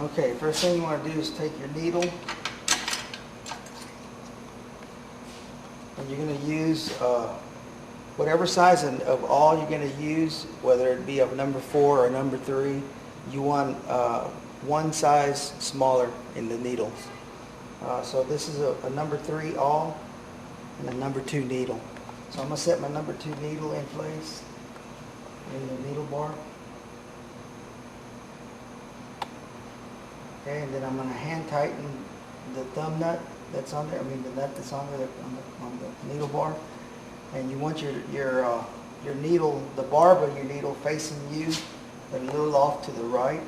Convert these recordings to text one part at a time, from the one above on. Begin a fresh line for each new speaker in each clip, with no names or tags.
Okay, first thing you want to do is take your needle, and you're going to use whatever size of awl you're going to use, whether it be of number 4 or number 3. You want one size smaller in the needles. So this is a number 3 awl and a number 2 needle. So I'm going to set my number 2 needle in place in the needle bar. Okay, and then I'm going to hand tighten the thumb nut that's on there. I mean the nut that's on the needle bar. And you want your needle, the barb of your needle facing you, a little off to the right.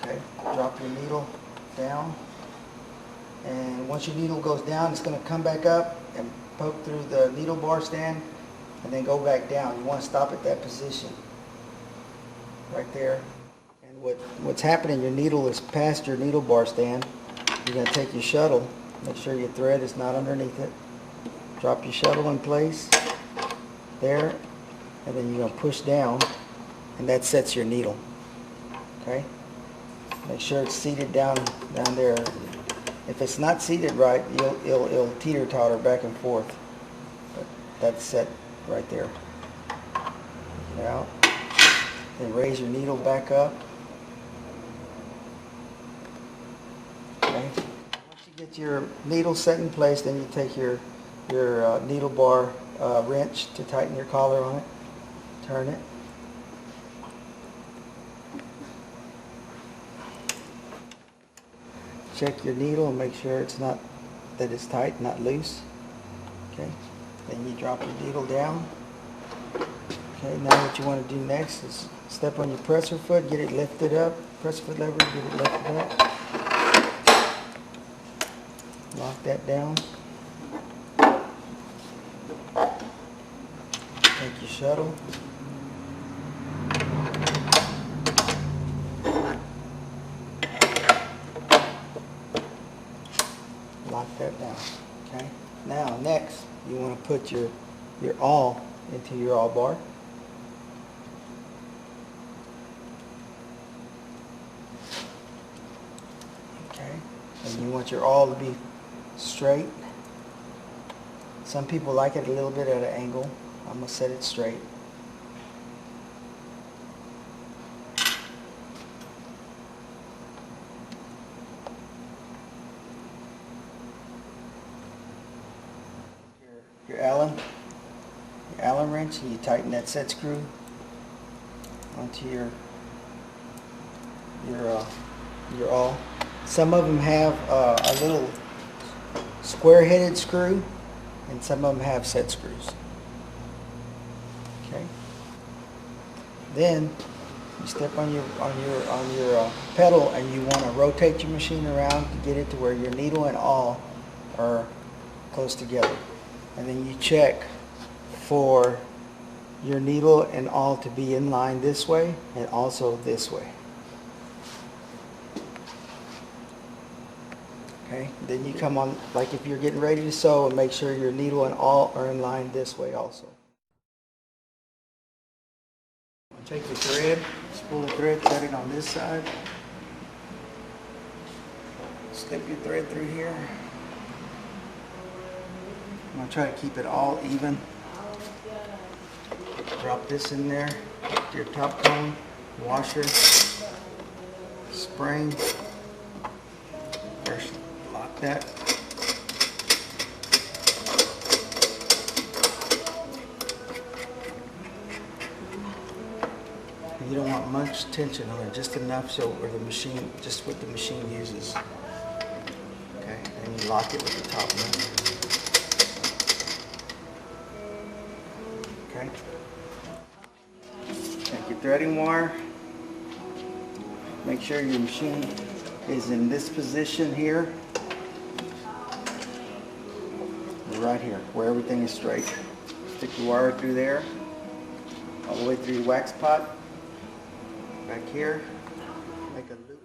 Okay, drop your needle down. And once your needle goes down, it's going to come back up and poke through the needle bar stand and then go back down. You want to stop at that position right there. And what's happening, your needle is past your needle bar stand. You're going to take your shuttle, make sure your thread is not underneath it. Drop your shuttle in place there, and then you're going to push down, and that sets your needle. Okay? Make sure it's seated down there. If it's not seated right, it'll teeter-totter back and forth. But that's set right there. Get it out. Then raise your needle back up. Okay. Once you get your needle set in place, then you take your needle bar wrench to tighten your collar on it. Turn it. Check your needle and make sure that it's tight, not loose. Okay. Then you drop your needle down. Okay. Now what you want to do next is step on your presser foot, get it lifted up. Presser foot lever, get it lifted up. Lock that down. Take your shuttle. Lock that down. Okay. Now next you want to put your awl into your awl bar. Okay. And you want your awl to be straight. Some people like it a little bit at an angle. I'm going to set it straight. Your Allen wrench, and you tighten that set screw onto your awl. Some of them have a little square-headed screw, and some of them have set screws. Okay. Then you step on your pedal, and you want to rotate your machine around to get it to where your needle and awl are close together. And then you check for your needle and awl to be in line this way and also this way. Okay, then you come on, like if you're getting ready to sew, and make sure your needle and awl are in line this way also. Take your thread, spool the thread, set it on this side. Slip your thread through here. I'm going to try to keep it all even. Drop this in there, your top cone, washer, spring. First, lock that. You don't want much tension on it, just enough so where the machine, just what the machine uses. Okay, and you lock it with the top nut. Okay. Take your threading wire. Make sure your machine is in this position here. Right here, where everything is straight. Stick your wire through there, all the way through your wax pot. Back here, make a loop.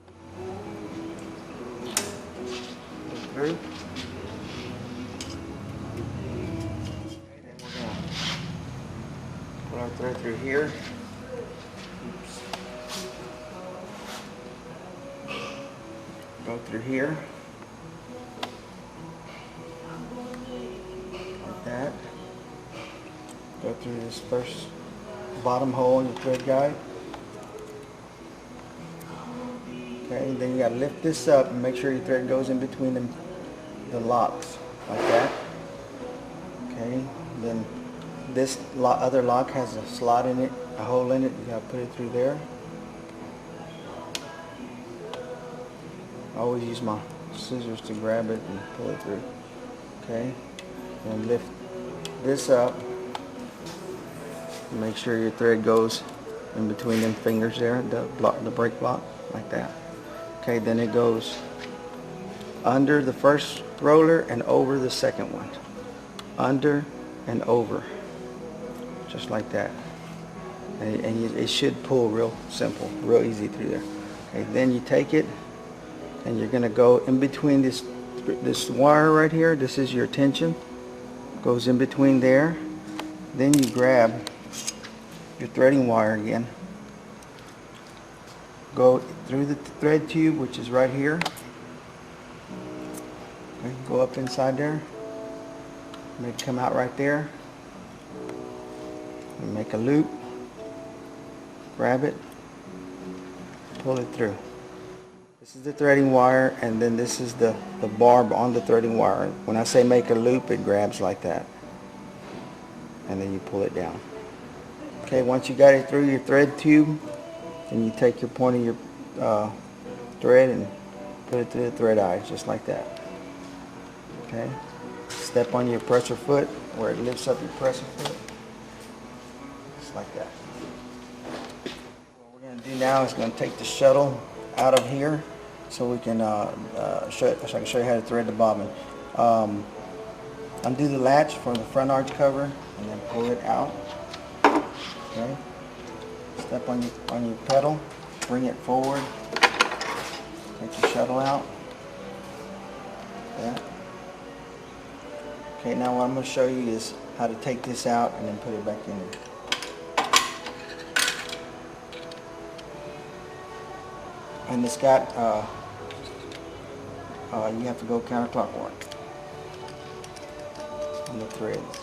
Loop through. Put our thread through here. Oops. through here, like that. Go through this first bottom hole in the thread guide. Okay, then you gotta lift this up and make sure your thread goes in between the locks, like that. Okay, then this other lock has a slot in it, a hole in it. You gotta put it through there. I always use my scissors to grab it and pull it through. Okay, and lift this up. Make sure your thread goes in between them fingers there, the brake block, like that. Okay, then it goes under the first roller and over the second one. Under and over. Just like that. And it should pull real simple, real easy through there. Okay, then you take it and you're going to go in between this wire right here. This is your tension. Goes in between there. Then you grab your threading wire again. Go through the thread tube, which is right here. Okay, go up inside there. Make it come out right there. And make a loop. Grab it. Pull it through. This is the threading wire, and then this is the barb on the threading wire. When I say make a loop, it grabs like that. And then you pull it down. Okay, once you got it through your thread tube, and you take your point of your thread and put it through the thread eye, just like that. Okay, step on your presser foot where it lifts up your presser foot, just like that. What we're going to do now is going to take the shuttle out of here so we can so I can show you how to thread the bobbin. Undo the latch for the front arch cover and then pull it out. Okay. Step on your pedal, bring it forward, take your shuttle out. Like that. Okay, now what I'm going to show you is how to take this out and then put it back in there. And it's got, you have to go counterclockwise on the threads.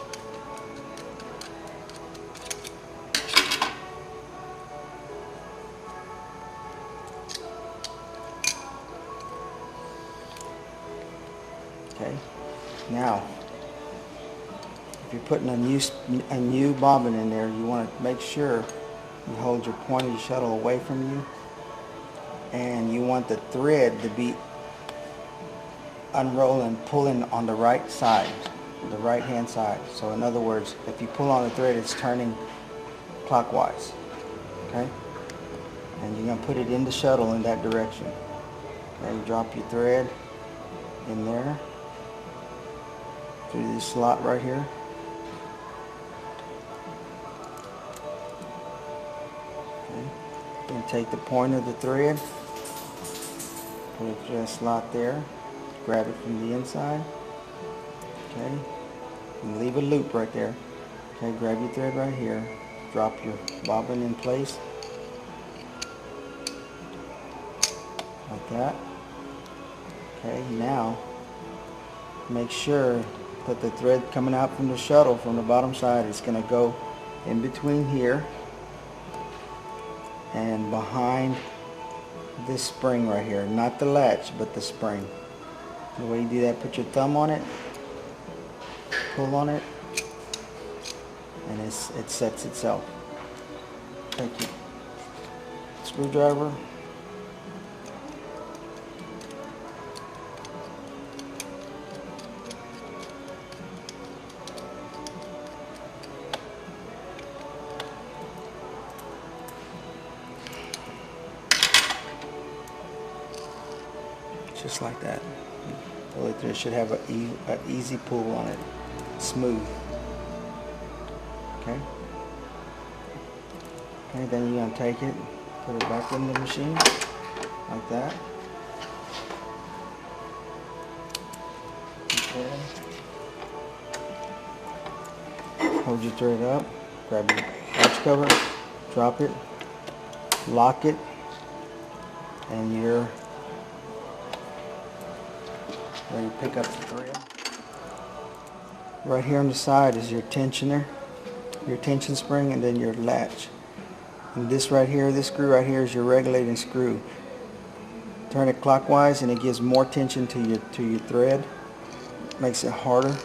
Okay, now if you're putting a new bobbin in there, you want to make sure you hold your point of your shuttle away from you, and you want the thread to be unrolling, pulling on the right side, the right hand side. So in other words, if you pull on the thread, it's turning clockwise. Okay, and you're going to put it in the shuttle in that direction. Okay, you drop your thread in there through this slot right here. Okay. Then take the point of the thread, put it through that slot there, grab it from the inside. Okay, and leave a loop right there. Okay, grab your thread right here, drop your bobbin in place like that. Okay, now make sure that the thread coming out from the shuttle from the bottom side is going to go in between here and behind this spring right here, not the latch but the spring. The way you do that, put your thumb on it, pull on it, and it sets itself. Take your screwdriver, just like that. Pull it through. It should have an easy pull on it, smooth. Okay. Okay, then you're gonna take it, put it back in the machine like that. Okay. Hold your thread up, grab your arch cover, drop it, lock it, and your where you pick up the thread. Right here on the side is your tensioner, your tension spring, and then your latch. And this right here, this screw right here is your regulating screw. Turn it clockwise and it gives more tension to your thread. Makes it harder.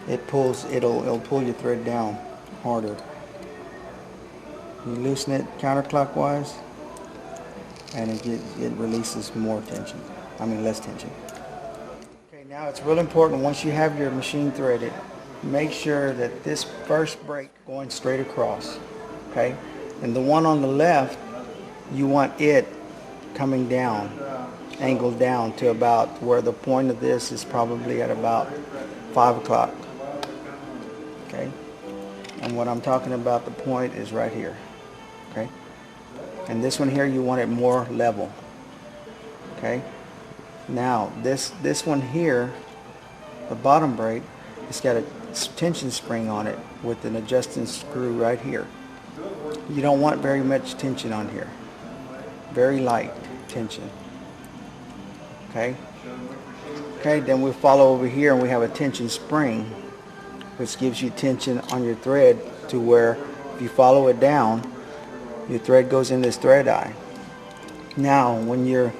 It'll pull your thread down harder. You loosen it counterclockwise and it releases more tension. Less tension. Okay, now it's real important, once you have your machine threaded, make sure that this first break going straight across. Okay? And the one on the left, you want it coming down, angled down to about where the point of this is probably at about 5 o'clock. Okay? And what I'm talking about, the point is right here. Okay? And this one here, you want it more level. Okay? Now, this one here, the bottom break, it's got a tension spring on it with an adjusting screw right here. You don't want very much tension on here. Very light tension. Okay? Okay, then we follow over here and we have a tension spring, which gives you tension on your thread to where if you follow it down, your thread goes in this thread eye. Now, when your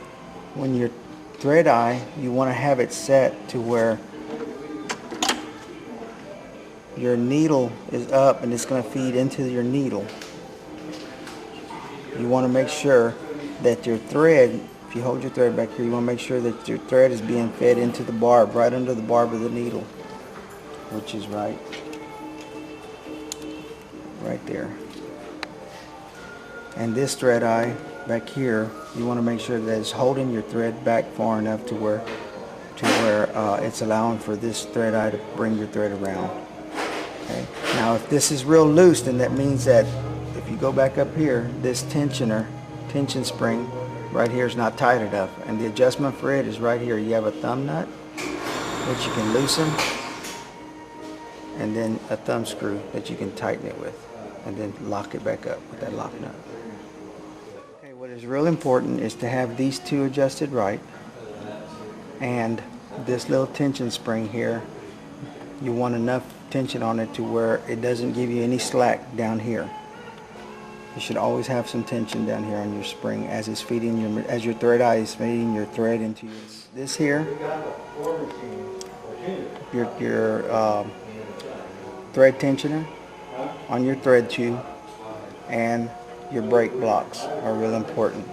thread eye, you want to have it set to where your needle is up and it's going to feed into your needle. You want to make sure that your thread, if you hold your thread back here, you want to make sure that your thread is being fed into the barb, right under the barb of the needle, which is right there. And this thread eye back here, you want to make sure that it's holding your thread back far enough to where it's allowing for this thread eye to bring your thread around. Okay. Now, if this is real loose, then that means that if you go back up here, this tension spring right here is not tight enough, and the adjustment for it is right here. You have a thumb nut which you can loosen, and then a thumb screw that you can tighten it with, and then lock it back up with that lock nut. Okay, what is real important is to have these two adjusted right, and this little tension spring here, you want enough tension on it to where it doesn't give you any slack down here. You should always have some tension down here on your spring as it's feeding as your thread eye is feeding your thread into this here. Your thread tensioner on your thread tube and your brake blocks are real important.